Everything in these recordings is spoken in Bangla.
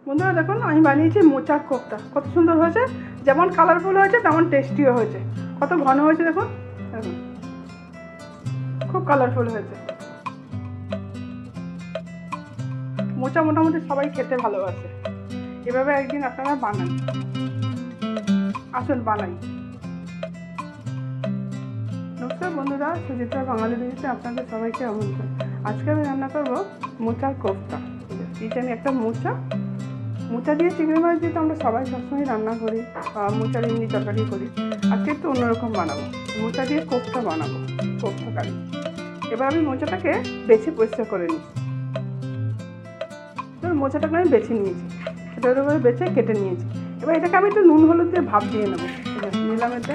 বন্ধুরা দেখুন আমি বানিয়েছি মোচার কোফতা, কত সুন্দর হয়েছে, যেমন কালারফুল হয়েছে তেমন টেস্টিও হয়েছে, কত ঘন হয়েছে দেখুন, দেখুন খুব কালারফুল হয়েছে। মোচা মোটামুটি সবাই খেতে ভালোবাসে, এভাবে একদিন আপনারা বানান, আসুন বানাই। নমস্কার বন্ধুরা, সুচিত্রা বাঙালি দিদিতে আপনাদের সবাইকে আমন্ত্রণ। আজকে আমি রান্না করবো মোচার কোফতা। এইটা আমি একটা মোচা দিয়ে চিংড়ি মাছ দিয়ে তো আমরা সবাই সবসময় রান্না করি, মোচার এমনি তরকারি করি। আজকে একটু অন্যরকম বানাবো, মোচা দিয়ে কোফতা বানাবো, কোফতা কারি। এবার আমি মোচাটাকে বেছে পরিষ্কার করে নিই। মোচাটাকে আমি বেছে নিয়েছি, ছোটো ছোটো করে বেছে কেটে নিয়েছি। এবার এটাকে আমি একটু নুন হলুদ দিয়ে ভাপ দিয়ে নেবো। নিলাম, এতে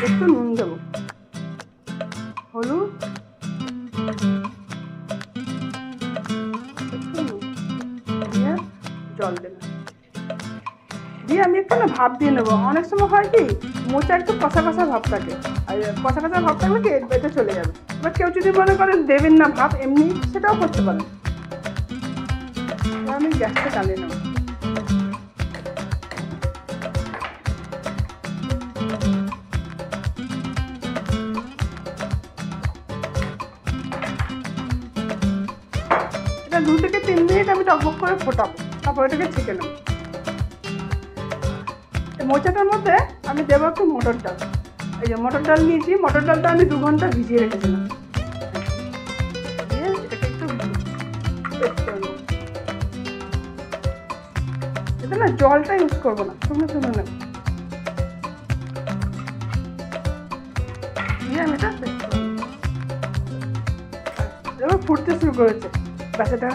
একটু নুন দেবো, হলুদ, দিয়ে জল দেবো, দিয়ে আমি একটু না ভাপ দিয়ে নেবো। অনেক সময় হয় কি মোচা একটু কষা কষা ভাব থাকে, আর কষা কষা ভাব থাকলে কি এটা চলে যাবে। এবার কেউ যদি মনে করেন দেবেন না ভাপ, এমনি সেটাও করতে পারেন। আমি গ্যাসটা চালিয়ে নেব। এটা 2 থেকে 3 মিনিট আমি টকবক করে ফোটাবো, তারপর এটাকে ছেঁকে নেব। মোচাটার মধ্যে আমি দেবো একটু মটর ডাল। এই যে মটর ডাল নিয়েছি, মটর ডালটা আমি 2 ঘন্টা ভিজিয়ে রেখেছিলাম। দিয়ে এটাকে একটু পেস্ট করে নেব। এটা না জলটা ইউজ করবো না, শুকনো শুকনো নেব। দিয়ে আমি এটা পেস্ট করবো। এবার ফুটতে শুরু করেছে, ব্যাস এটা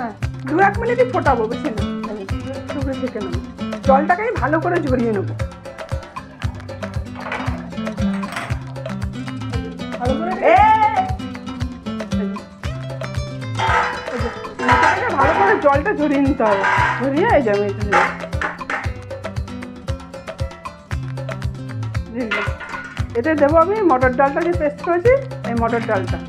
2-1 মিনিটই ফোটাবো, বেশি না, শুকনো ছেঁকে নেবো। জলটাকে আমি ভালো করে ঝরিয়ে নেবো, ভালো করে ভালো করে জলটা ঝরিয়ে নিতে হবে। ঝরিয়ে এই যাবে, এতে দেবো আমি মটর ডালটা যে পেস্ট করেছি, এই মটর ডালটা।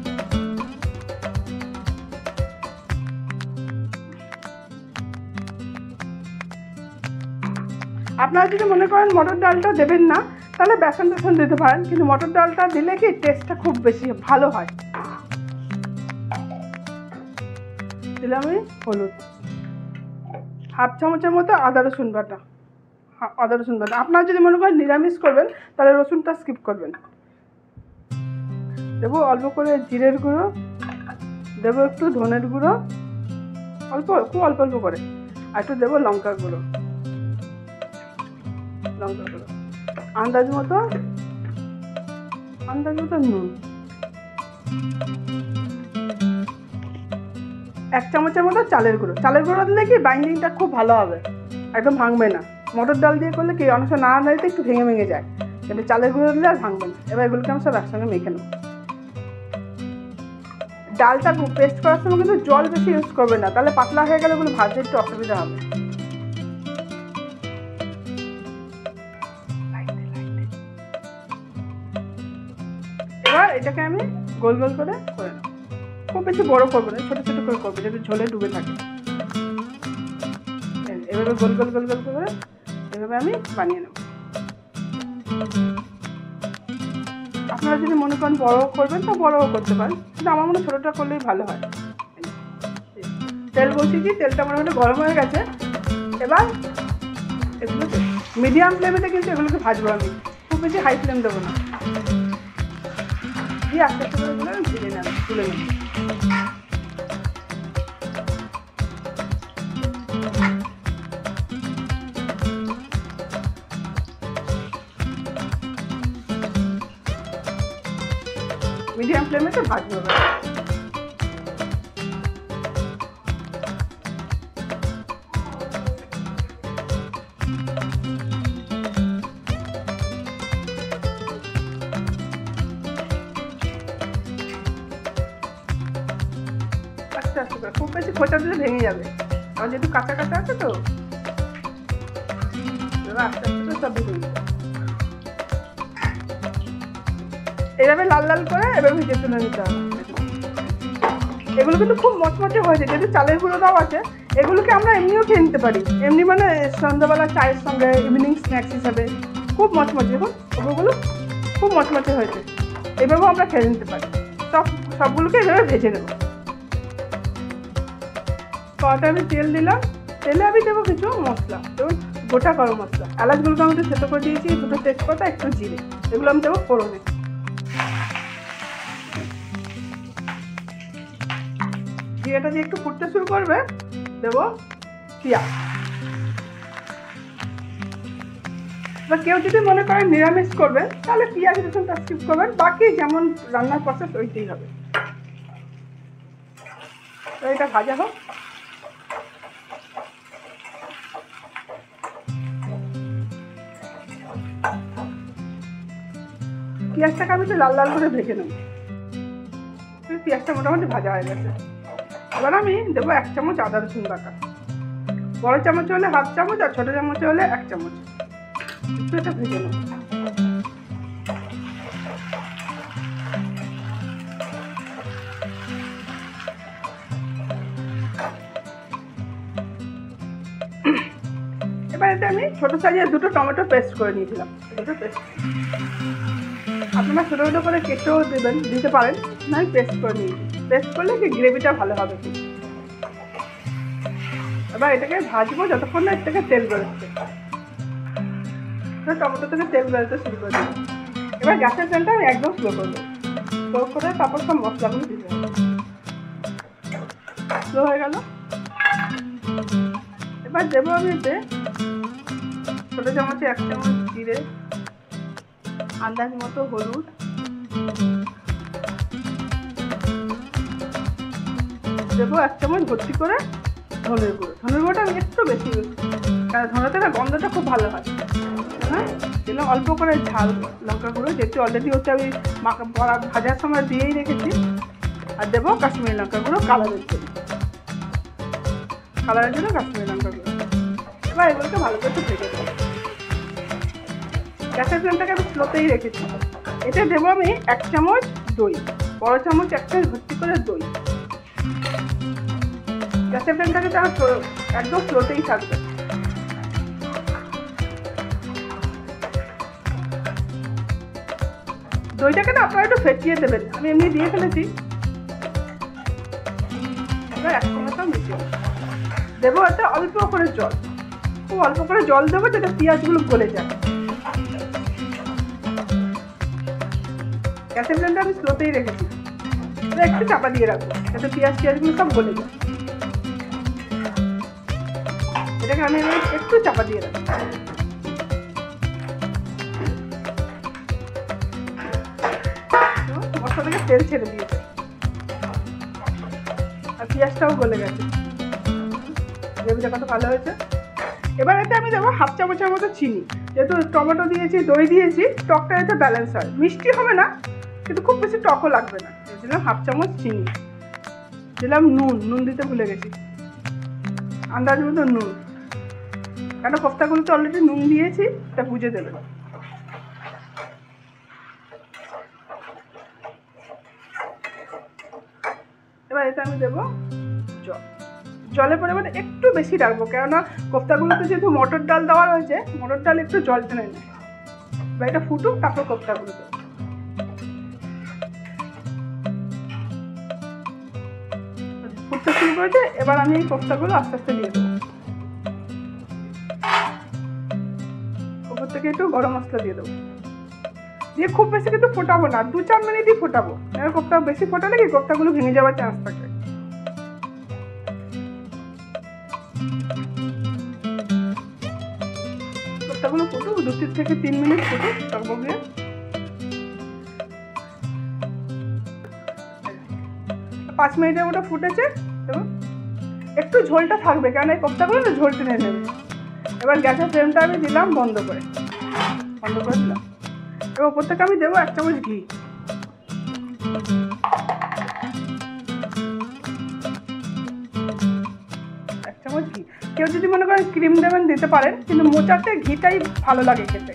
আপনারা যদি মনে করেন মটর ডালটা দেবেন না, তাহলে বেসন টেসন দিতে পারেন, কিন্তু মটর ডালটা দিলে কি টেস্টটা খুব বেশি ভালো হয়। দিলাম আমি হলুদ, 1/2 চামচের মতো আদা রসুন বাটা। আপনারা যদি মনে করেন নিরামিষ করবেন, তাহলে রসুনটা স্কিপ করবেন। দেবো অল্প করে জিরের গুঁড়ো, দেবো একটু ধনের গুঁড়ো, খুব অল্প অল্প করে, আর একটু দেবো লঙ্কার গুঁড়ো, আন্দাজ মতো নুন, 1 চামচের মতো চালের গুঁড়ো দিলে কি বাইন্ডিংটা খুব ভালো হবে, একদম ভাঙবে না। মটর ডাল দিয়ে করলে কি অনেক সময় নাড়া নাড়িতে একটু ভেঙে যায়, কিন্তু চালের গুঁড়ো দিলে আর ভাঙবে না। এবার এগুলোকে আমি সব একসঙ্গে মেখে নেব। ডালটা পেস্ট করার সময় কিন্তু জল বেশি ইউজ করবে না, তাহলে পাতলা হয়ে গেলে ওগুলো ভাজতে একটু অসুবিধা হবে। এবার এটাকে আমি গোল গোল করে নেব, খুব বেশি বড় করবো না, ছোটো ছোটো করে করবো যাতে ঝোলে ডুবে থাকে। এভাবে গোল গোল গোল গোল করে এভাবে আমি বানিয়ে নেব। আপনারা যদি মনে করেন বড় করবেন তো বড়ও করতে পারেন, কিন্তু আমার মনে ছোটোটা করলেই ভালো হয়। তেল বসিয়েছি, তেলটা মোটামুটি গরম হয়ে গেছে। এবার এগুলোকে মিডিয়াম ফ্লেমেতে কিন্তু এগুলোকে ভাজবো আমি, খুব বেশি হাই ফ্লেম দেবো না। দিয়ে আস্তে আস্তে করে এগুলো তুলে নেব। মিডিয়াম ফ্লেমেতে ভাজবো। আস্তে আস্তে করে, খুব বেশি খোঁচা দিলে ভেঙে যাবে, আমার যেহেতু কাঁচা কাঁচা আছে তো। আস্তে আস্তে করে সব ভেঙে যাবে। এভাবে লাল লাল করে এবার ভেজে তুলে নিতে হবে। এগুলো কিন্তু খুব মচমচে হয়েছে, যেহেতু চালের গুঁড়ো দেওয়া আছে। এগুলোকে আমরা এমনিও খেয়ে নিতে পারি, এমনি মানে সন্ধ্যাবেলা চায়ের সঙ্গে, ইভিনিং স্ন্যাক্স হিসাবে। খুব মচমচে, দেখুন ওগুলো খুব মচমচে হয়েছে, এভাবেও আমরা খেয়ে নিতে পারি। সবগুলোকে এভাবে ভেজে নেব। কড়াতে আমি তেল দিলাম, তেলে আমি দেবো কিছু মশলা, যেমন গোটা গরম মশলা, এলাচগুলোকে আমি সেদ্ধ করে দিয়েছি, দুটো তেজপাতা, একটু জিরে, এগুলো আমি দেবো ফোড়নে। জিরেটা দিয়ে একটু ফুটতে শুরু করবে, দেবো পেঁয়াজ। বা কেউ যদি মনে করেন নিরামিষ করবেন, তাহলে পেঁয়াজ রসুনটা স্কিপ করবেন, বাকি যেমন রান্নার প্রসেস ওইটাই হবে। তো এটা ভাজা হোক। পেঁয়াজটাকে আমি একটু লাল লাল করে ভেজে নেব। পেঁয়াজটা মোটামুটি ভাজা হয়ে গেছে। এবার আমি দেবো 1 চামচ আদা রসুন বাটা, বড় চামচ হলে 1/2 চামচ, আর ছোটো চামচ হলে 1 চামচ। একটু এটা ভেজে নেব। এবার এতে আমি ছোটো সাইজের 2টো টমেটো পেস্ট করে নিয়েছিলাম, দুটো পেস্ট। আপনারা ছোটো ছোটো করে কেটেও দিতে পারেন, না আমি পেস্ট করে নিয়েছি। পেস্ট করলে কি গ্রেভিটা ভালো হবে। এবার এটাকে ভাজবো যতক্ষণ না এর থেকে তেল বেরোচ্ছে। টমেটো থেকে তেল বেরোতে শুরু করে দেবো। এবার গ্যাসের ফ্লেমটা আমি একদম স্লো করবো, স্লো করে তারপর সব মশলাগুলো দিতে হবে। স্লো হয়ে গেল। এবার দেবো আমি এতে ছোটো চামচে 1 চামচ জিরে, আন্দাজ মতো হলুদ, দেবো 1 চামচ ভর্তি করে ধনের গুঁড়ো। ধনের গুঁড়োটা আমি একটু বেশি ইউজ করি, কারণ ধনেতে না গন্ধটা খুব ভালো হয়। হ্যাঁ, দিলাম অল্প করে ঝাল লঙ্কা গুঁড়ো, যেহেতু অলরেডি হচ্ছে আমি ভাজার সময় দিয়েই রেখেছি। আর দেবো কাশ্মীরি লঙ্কা গুঁড়ো কালারের জন্য, কাশ্মীরি লঙ্কা গুঁড়ো। এবার এগুলোকে ভালো করে একটু ভেজে দেবো। গ্যাসের ফ্লেমটাকে আমি স্লোতেই রেখেছি। এতে দেবো আমি 1 চামচ দই, বড় চামচ 1 চামচ ভর্তি করে দই। গ্যাসের ফ্লেমটাকে একদম স্লোতেই থাকবে। দইটাকে না আপনারা একটু ফেটিয়ে দেবেন, আমি এমনি দিয়ে ফেলেছি। এবার একসঙ্গে সব মিশিয়ে দেবো। এতে অল্প করে জল, খুব অল্প করে জল দেবো, যাতে পেঁয়াজগুলো গলে যায়। গ্যাসের ফ্লেমটা আমি স্লোতেই রেখেছি। এবার একটু চাপা দিয়ে রাখবো, যাতে পেঁয়াজগুলো সব গলে যায়। এটাকে আমি একটু চাপা দিয়ে রাখবো। মশলা থেকে তেল ছেড়ে দিয়েছে, আর পেঁয়াজটাও গলে গেছে। গ্রেভিটা কত ভালো হয়েছে। এবার এতে আমি দেবো 1/2 চামচের মতো চিনি, যেহেতু টমেটো দিয়েছি, দই দিয়েছি, টকটা এতে ব্যালেন্স হয়। মিষ্টি হবে না, কিন্তু খুব বেশি টকও লাগবে না। দিলাম 1/2 চামচ চিনি, দিলাম নুন দিতে ভুলে গেছি, আন্দাজ মতো নুন, কেন কোফতাগুলোতে অলরেডি নুন দিয়েছি, এটা বুঝে দেবে। এবার এতে আমি দেবো জল। জলের পরিমাণ একটু বেশি রাখবো, কেননা কোফতাগুলোতে যেহেতু মটর ডাল দেওয়া রয়েছে, মটর ডাল একটু জল টেনে নেয়। এবার এটা ফুটুক, তারপর কোফতাগুলো দেবো। ফুটতে শুরু করেছে। এবার আমি এই কোফতাগুলো আস্তে আস্তে দিয়ে দেবো। উপর থেকে একটু গরম মশলা দিয়ে দেবো, দিয়ে খুব বেশি কিন্তু ফোটাবো না, 2-4 মিনিটই ফোটাবো। কোফতা বেশি ফোটালে কি কোফতাগুলো ভেঙে যাওয়ার চান্স থাকে। কোফতাগুলো ফুটুক, 2 থেকে 3 মিনিট ফুটুক। তারপর দিয়ে 5 মিনিটের মতো ফুটেছে। একটু ঝোলটা থাকবে, কেন এই কোফতাগুলো না ঝোল টেনে নেবে। এবার গ্যাসের ফ্লেমটা আমি দিলাম বন্ধ করে দিলাম। এবার ওপর থেকে আমি দেবো 1 চামচ ঘি। কেউ যদি মনে করেন ক্রিম দেবেন দিতে পারেন, কিন্তু মোচাতে ঘিটাই ভালো লাগে খেতে।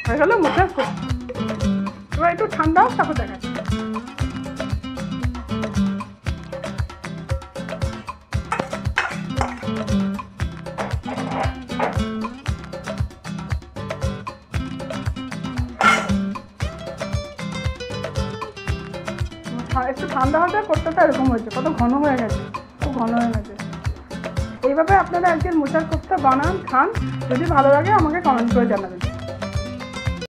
হয়ে গেল মোচার কোফতা। এবার একটু ঠান্ডা হোক, তারপর দেখাচ্ছি। একটু ঠান্ডা হতে কোফতাটা এরকম হয়েছে, কত ঘন হয়ে গেছে, খুব ঘন হয়ে গেছে। এইভাবে আপনারা একদিন মোচার কোফতা বানান, খান, যদি ভালো লাগে আমাকে কমেন্ট করে জানাবেন।